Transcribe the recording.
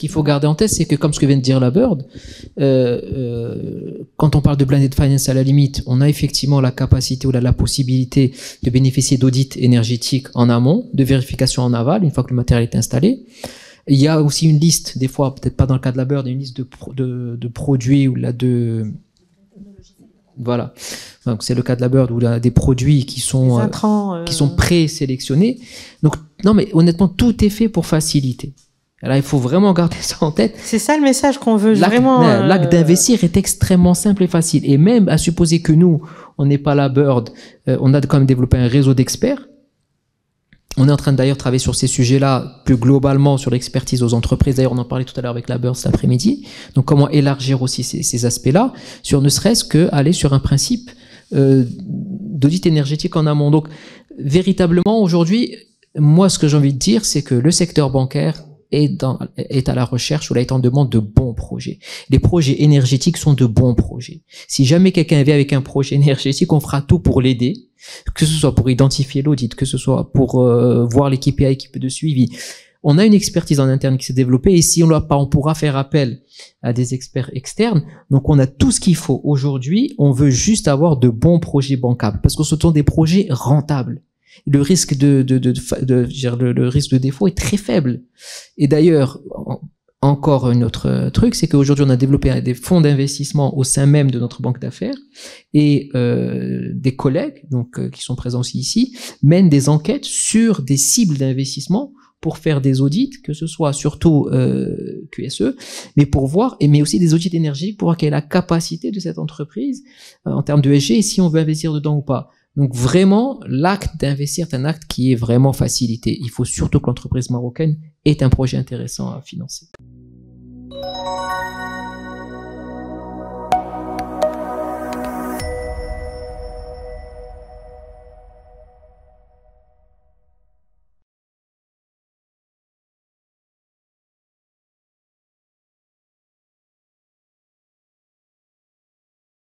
qu'il faut garder en tête, c'est que comme ce que vient de dire la Bird, quand on parle de blended finance, à la limite, on a effectivement la capacité ou la possibilité de bénéficier d'audits énergétiques en amont, de vérification en aval, une fois que le matériel est installé. Il y a aussi une liste, des fois, peut-être pas dans le cas de la Bird, une liste de produits ou là voilà. Donc c'est le cas de la Bird où il y a des produits qui sont présélectionnés. Donc non, mais honnêtement, tout est fait pour faciliter. Alors il faut vraiment garder ça en tête. C'est ça le message qu'on veut vraiment. L'acte d'investir est extrêmement simple et facile. Et même à supposer que nous, on n'est pas la Bird, on a quand même développé un réseau d'experts. On est en train d'ailleurs de travailler sur ces sujets-là, plus globalement sur l'expertise aux entreprises. D'ailleurs, on en parlait tout à l'heure avec la Bird cet après-midi. Donc, comment élargir aussi ces aspects-là, sur ne serait-ce qu'aller sur un principe d'audit énergétique en amont. Donc, véritablement, aujourd'hui, moi, ce que j'ai envie de dire, c'est que le secteur bancaire est à la recherche ou là est en demande de bons projets. Les projets énergétiques sont de bons projets. Si jamais quelqu'un vient avec un projet énergétique, on fera tout pour l'aider, que ce soit pour identifier l'audit, que ce soit pour voir les KPI de suivi. On a une expertise en interne qui s'est développée et si on l'a pas, on pourra faire appel à des experts externes. Donc on a tout ce qu'il faut. Aujourd'hui, on veut juste avoir de bons projets bancables parce que ce sont des projets rentables. Le risque le risque de défaut est très faible. Et d'ailleurs, encore un autre truc, c'est qu'aujourd'hui, on a développé des fonds d'investissement au sein même de notre banque d'affaires et des collègues, donc qui sont présents aussi ici, mènent des enquêtes sur des cibles d'investissement pour faire des audits, que ce soit surtout QSE, mais pour voir, mais aussi des audits énergétiques pour voir quelle est la capacité de cette entreprise en termes de ESG et si on veut investir dedans ou pas. Donc vraiment, l'acte d'investir est un acte qui est vraiment facilité. Il faut surtout que l'entreprise marocaine ait un projet intéressant à financer.